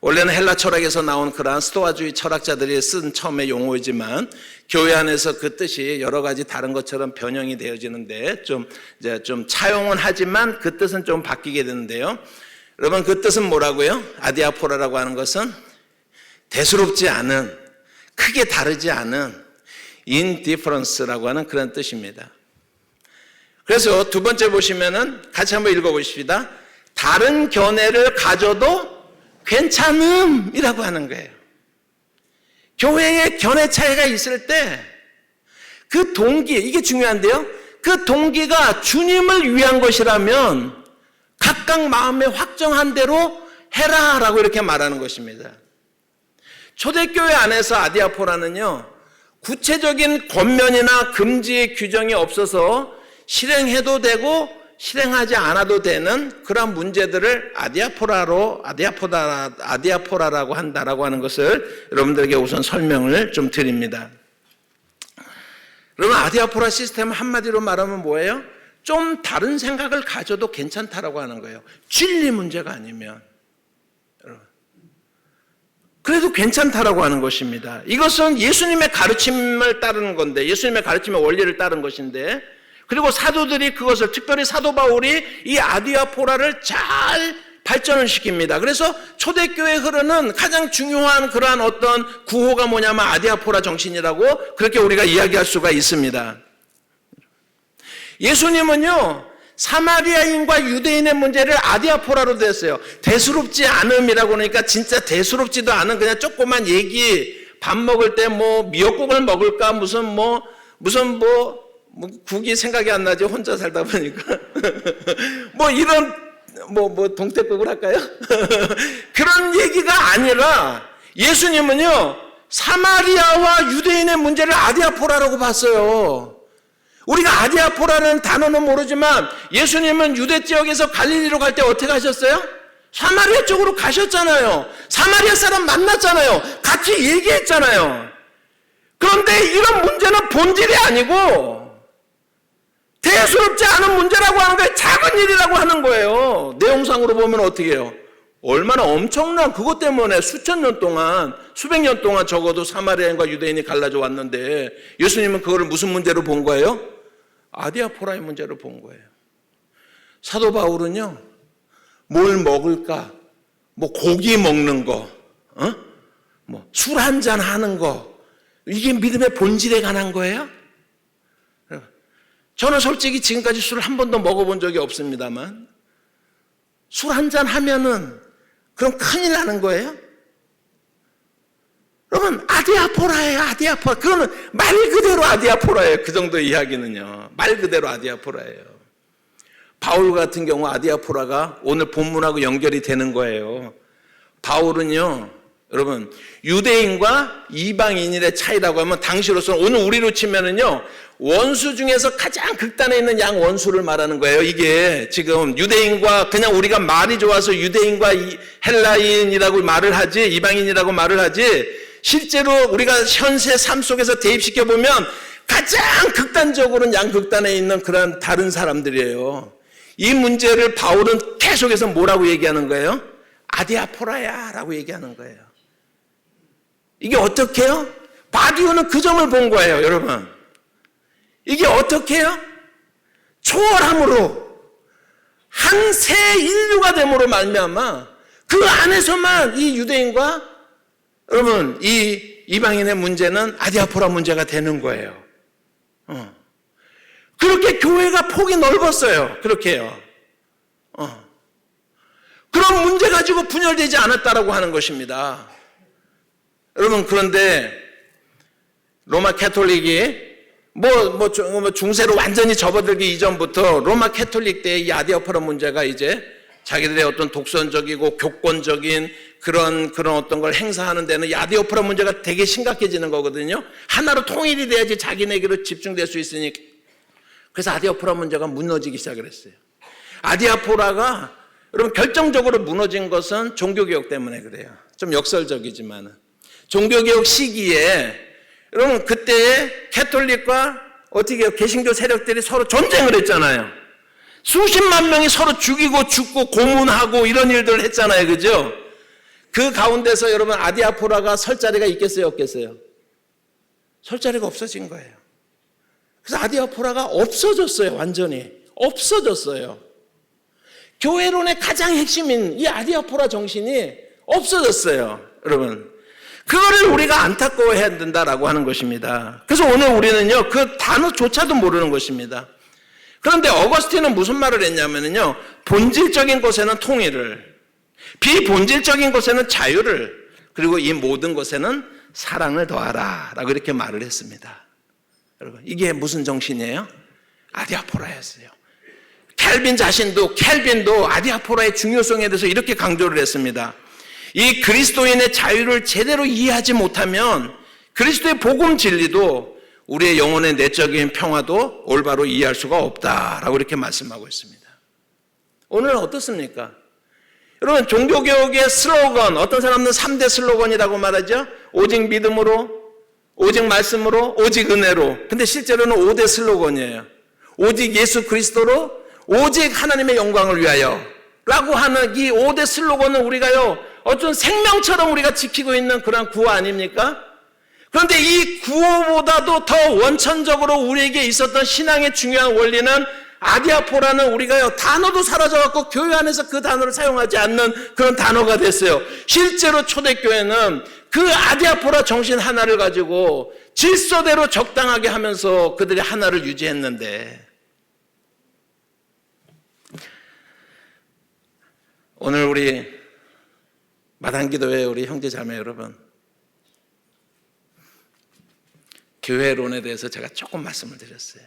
원래는 헬라 철학에서 나온 그러한 스토아주의 철학자들이 쓴 처음의 용어이지만 교회 안에서 그 뜻이 여러 가지 다른 것처럼 변형이 되어지는데 좀 차용은 하지만 그 뜻은 좀 바뀌게 되는데요. 여러분, 그 뜻은 뭐라고요? 아디아포라라고 하는 것은 대수롭지 않은, 크게 다르지 않은 indifference라고 하는 그런 뜻입니다. 그래서 두 번째 보시면은 같이 한번 읽어보십시다. 다른 견해를 가져도 괜찮음이라고 하는 거예요. 교회에 견해 차이가 있을 때 그 동기, 이게 중요한데요. 그 동기가 주님을 위한 것이라면 각각 마음에 확정한 대로 해라라고 이렇게 말하는 것입니다. 초대교회 안에서 아디아포라는요, 구체적인 권면이나 금지의 규정이 없어서 실행해도 되고 실행하지 않아도 되는 그런 문제들을 아디아포라라고 한다라고 하는 것을 여러분들에게 우선 설명을 좀 드립니다. 여러분, 아디아포라 시스템 한마디로 말하면 뭐예요? 좀 다른 생각을 가져도 괜찮다라고 하는 거예요. 진리 문제가 아니면. 그래도 괜찮다라고 하는 것입니다. 이것은 예수님의 가르침을 따르는 건데, 예수님의 가르침의 원리를 따른 것인데, 그리고 사도들이 그것을, 특별히 사도 바울이 이 아디아포라를 잘 발전을 시킵니다. 그래서 초대교회에 흐르는 가장 중요한 그러한 어떤 구호가 뭐냐면 아디아포라 정신이라고 그렇게 우리가 이야기할 수가 있습니다. 예수님은요, 사마리아인과 유대인의 문제를 아디아포라로 됐어요. 대수롭지 않음이라고 그러니까 진짜 대수롭지도 않은 그냥 조그만 얘기, 밥 먹을 때 뭐 미역국을 먹을까 무슨 국이 생각이 안 나지, 혼자 살다 보니까. 동태국을 할까요? 그런 얘기가 아니라 예수님은요, 사마리아와 유대인의 문제를 아디아포라라고 봤어요. 우리가 아디아포라는 단어는 모르지만 예수님은 유대 지역에서 갈릴리로 갈 때 어떻게 가셨어요? 사마리아 쪽으로 가셨잖아요. 사마리아 사람 만났잖아요. 같이 얘기했잖아요. 그런데 이런 문제는 본질이 아니고 대수롭지 않은 문제라고 하는 거예요. 작은 일이라고 하는 거예요. 내용상으로 보면 어떻게 해요? 얼마나 엄청난 그것 때문에 수천 년 동안, 수백 년 동안 적어도 사마리아인과 유대인이 갈라져 왔는데 예수님은 그거를 무슨 문제로 본 거예요? 아디아포라의 문제로 본 거예요. 사도 바울은요, 뭘 먹을까? 고기 먹는 거, 술 한잔 하는 거, 이게 믿음의 본질에 관한 거예요? 저는 솔직히 지금까지 술을 한 번도 먹어본 적이 없습니다만, 술 한잔 하면은 그럼 큰일 나는 거예요? 여러분, 아디아포라예요, 아디아포라. 그거는 말 그대로 아디아포라예요. 그 정도 이야기는요. 말 그대로 아디아포라예요. 바울 같은 경우 아디아포라가 오늘 본문하고 연결이 되는 거예요. 바울은요, 여러분, 유대인과 이방인의 차이라고 하면 당시로서는 오늘 우리로 치면은요, 원수 중에서 가장 극단에 있는 양 원수를 말하는 거예요. 이게 지금 유대인과, 그냥 우리가 말이 좋아서 유대인과 헬라인이라고 말을 하지, 이방인이라고 말을 하지, 실제로 우리가 현세 삶 속에서 대입시켜 보면 가장 극단적으로는 양극단에 있는 그런 다른 사람들이에요. 이 문제를 바울은 계속해서 뭐라고 얘기하는 거예요? 아디아포라야 라고 얘기하는 거예요. 이게 어떻게 해요? 바디오는 그 점을 본 거예요, 여러분. 이게 어떻게 해요? 초월함으로 한 새 인류가 됨으로 말미암아 그 안에서만 이 유대인과 여러분 이 이방인의 문제는 아디아포라 문제가 되는 거예요. 그렇게 교회가 폭이 넓었어요. 그렇게요. 그런 문제 가지고 분열되지 않았다라고 하는 것입니다. 여러분, 그런데 로마 캐톨릭이 중세로 완전히 접어들기 이전부터 로마 캐톨릭 때 이 아디아포라 문제가 이제 자기들의 어떤 독선적이고 교권적인 그런 어떤 걸 행사하는 데는 이 아디아포라 문제가 되게 심각해지는 거거든요. 하나로 통일이 돼야지 자기네게로 집중될 수 있으니까. 그래서 아디아포라 문제가 무너지기 시작을 했어요. 아디아포라가 여러분 결정적으로 무너진 것은 종교개혁 때문에 그래요. 좀 역설적이지만은 종교개혁 시기에 여러분 그때에 캐톨릭과 어떻게 개신교 세력들이 서로 전쟁을 했잖아요. 수십만 명이 서로 죽이고 죽고 고문하고 이런 일들을 했잖아요. 그죠? 그 가운데서 여러분 아디아포라가 설 자리가 있겠어요? 없겠어요? 설 자리가 없어진 거예요. 그래서 아디아포라가 없어졌어요. 완전히 없어졌어요. 교회론의 가장 핵심인 이 아디아포라 정신이 없어졌어요. 여러분 그거를 우리가 안타까워해야 된다라고 하는 것입니다. 그래서 오늘 우리는요 그 단어조차도 모르는 것입니다. 그런데 어거스틴은 무슨 말을 했냐면요, 본질적인 것에는 통일을, 비본질적인 것에는 자유를, 그리고 이 모든 것에는 사랑을 더하라 라고 이렇게 말을 했습니다. 여러분 이게 무슨 정신이에요? 아디아포라였어요. 켈빈도 아디아포라의 중요성에 대해서 이렇게 강조를 했습니다. 이 그리스도인의 자유를 제대로 이해하지 못하면 그리스도의 복음 진리도 우리의 영혼의 내적인 평화도 올바로 이해할 수가 없다라고 이렇게 말씀하고 있습니다. 오늘은 어떻습니까? 여러분 종교개혁의 슬로건, 어떤 사람은 3대 슬로건이라고 말하죠. 오직 믿음으로, 오직 말씀으로, 오직 은혜로. 근데 실제로는 5대 슬로건이에요. 오직 예수 그리스도로, 오직 하나님의 영광을 위하여 라고 하는 이 5대 슬로건은 우리가요 어떤 생명처럼 우리가 지키고 있는 그런 구호 아닙니까? 그런데 이 구호보다도 더 원천적으로 우리에게 있었던 신앙의 중요한 원리는 아디아포라는 우리가요 단어도 사라져갖고 교회 안에서 그 단어를 사용하지 않는 그런 단어가 됐어요. 실제로 초대교회는 그 아디아포라 정신 하나를 가지고 질서대로 적당하게 하면서 그들이 하나를 유지했는데, 오늘 우리 마당기도회 우리 형제자매 여러분, 교회론에 대해서 제가 조금 말씀을 드렸어요.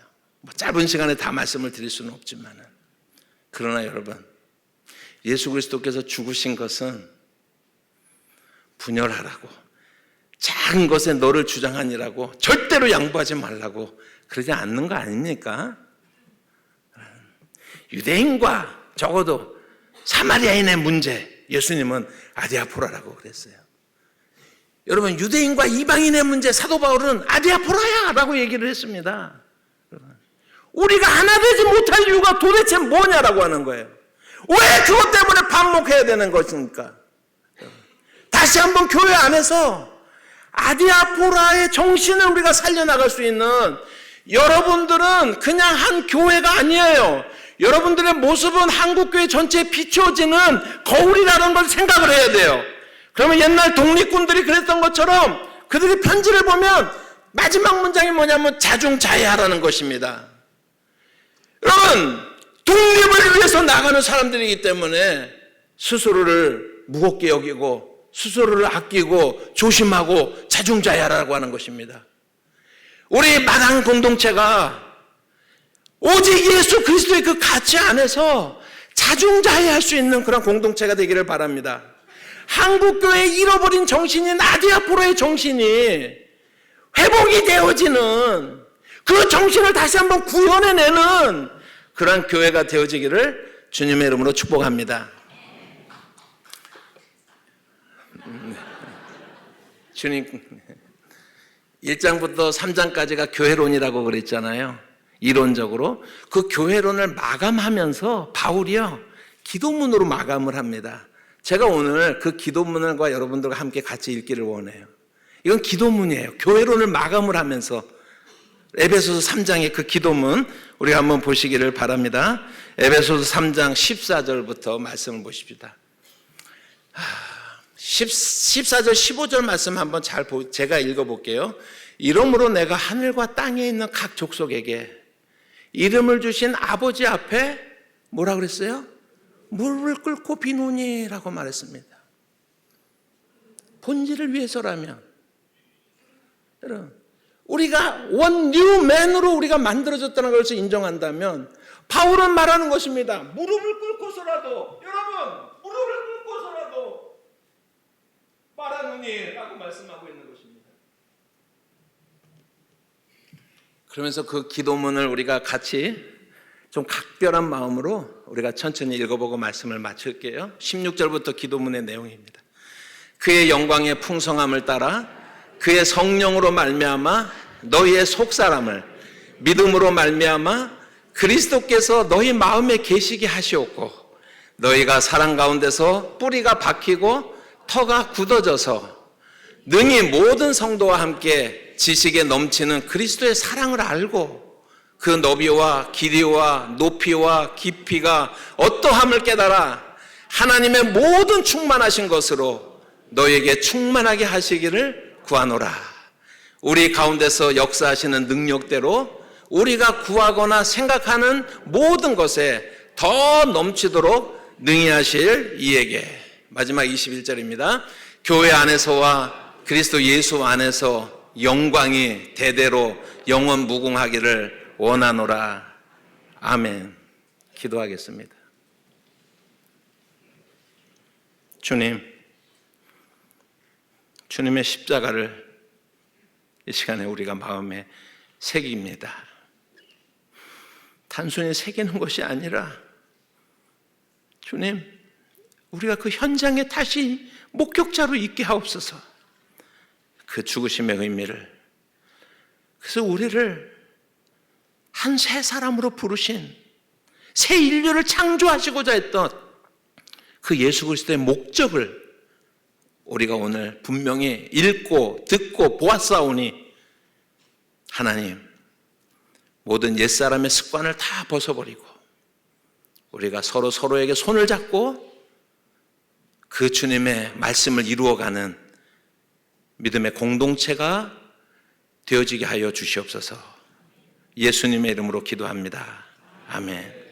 짧은 시간에 다 말씀을 드릴 수는 없지만은, 그러나 여러분 예수 그리스도께서 죽으신 것은 분열하라고, 작은 것에 너를 주장하니라고, 절대로 양보하지 말라고 그러지 않는 거 아닙니까? 유대인과 적어도 사마리아인의 문제, 예수님은 아디아포라라고 그랬어요. 여러분 유대인과 이방인의 문제, 사도 바울은 아디아포라야 라고 얘기를 했습니다. 우리가 하나 되지 못할 이유가 도대체 뭐냐라고 하는 거예요. 왜 그것 때문에 반목해야 되는 것입니까? 다시 한번 교회 안에서 아디아포라의 정신을 우리가 살려나갈 수 있는, 여러분들은 그냥 한 교회가 아니에요. 여러분들의 모습은 한국교회 전체에 비춰지는 거울이라는 걸 생각을 해야 돼요. 그러면 옛날 독립군들이 그랬던 것처럼 그들의 편지를 보면 마지막 문장이 뭐냐면 자중자애하라는 것입니다. 여러분 독립을 위해서 나가는 사람들이기 때문에 스스로를 무겁게 여기고 스스로를 아끼고 조심하고 자중자애하라고 하는 것입니다. 우리 마당 공동체가 오직 예수 그리스도의 그 가치 안에서 자중자애할 수 있는 그런 공동체가 되기를 바랍니다. 한국교회의 잃어버린 정신인 아디아포라의 정신이 회복이 되어지는, 그 정신을 다시 한번 구현해내는 그러한 교회가 되어지기를 주님의 이름으로 축복합니다. 주님, 1장부터 3장까지가 교회론이라고 그랬잖아요. 이론적으로 그 교회론을 마감하면서 바울이요 기도문으로 마감을 합니다. 제가 오늘 그 기도문과 여러분들과 함께 같이 읽기를 원해요. 이건 기도문이에요. 교회론을 마감을 하면서 에베소서 3장의 그 기도문 우리가 한번 보시기를 바랍니다. 에베소서 3장 14절부터 말씀을 보십시다. 14절 15절 말씀 한번 제가 읽어볼게요. 이러므로 내가 하늘과 땅에 있는 각 족속에게 이름을 주신 아버지 앞에 뭐라 그랬어요? 무릎을 꿇고 비노니 라고 말했습니다. 본질을 위해서라면, 여러분 우리가 원 뉴맨으로 우리가 만들어졌다는 것을 인정한다면 바울은 말하는 것입니다. 무릎을 꿇고서라도, 여러분, 무릎을 꿇고서라도 말하느니 라고 말씀하고 있는 것입니다. 그러면서 그 기도문을 우리가 같이 좀 각별한 마음으로 우리가 천천히 읽어보고 말씀을 마칠게요. 16절부터 기도문의 내용입니다. 그의 영광의 풍성함을 따라 그의 성령으로 말미암아 너희의 속사람을 믿음으로 말미암아 그리스도께서 너희 마음에 계시게 하시옵고 너희가 사랑 가운데서 뿌리가 박히고 터가 굳어져서 능히 모든 성도와 함께 지식에 넘치는 그리스도의 사랑을 알고 그 너비와 길이와 높이와 깊이가 어떠함을 깨달아 하나님의 모든 충만하신 것으로 너희에게 충만하게 하시기를 구하노라. 우리 가운데서 역사하시는 능력대로 우리가 구하거나 생각하는 모든 것에 더 넘치도록 능히 하실 이에게. 마지막 21절입니다. 교회 안에서와 그리스도 예수 안에서 영광이 대대로 영원 무궁하기를 원하노라. 아멘. 기도하겠습니다. 주님의 십자가를 이 시간에 우리가 마음에 새깁니다. 단순히 새기는 것이 아니라 주님, 우리가 그 현장에 다시 목격자로 있게 하옵소서. 그 죽으심의 의미를, 그래서 우리를 한 새 사람으로 부르신, 새 인류를 창조하시고자 했던 그 예수 그리스도의 목적을 우리가 오늘 분명히 읽고 듣고 보았사오니 하나님, 모든 옛사람의 습관을 다 벗어버리고 우리가 서로에게 손을 잡고 그 주님의 말씀을 이루어가는 믿음의 공동체가 되어지게 하여 주시옵소서. 예수님의 이름으로 기도합니다. 아멘.